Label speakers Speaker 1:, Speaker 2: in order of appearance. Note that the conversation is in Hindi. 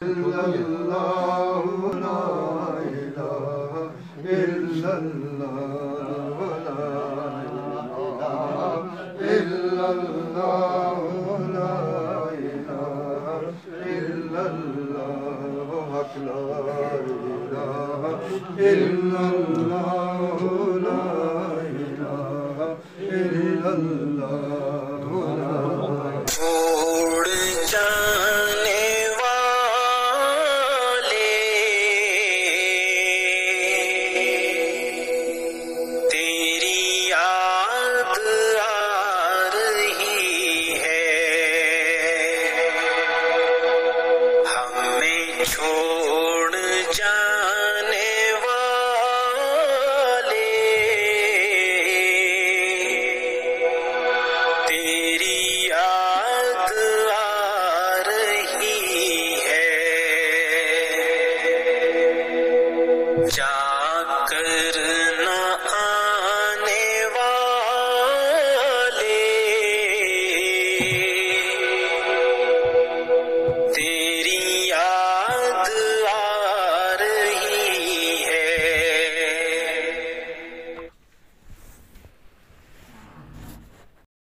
Speaker 1: इल्लल्लाहु ला इलाहा इल्लल्लाहु ला इलाहा इल्लल्लाहु ला इलाहा इल्लल्लाहु हक ला इलाहा इल्लल्लाहु ला इलाहा इल्लल्लाहु ला छोड़ जाने वाले तेरी याद आ रही है हमें छोड़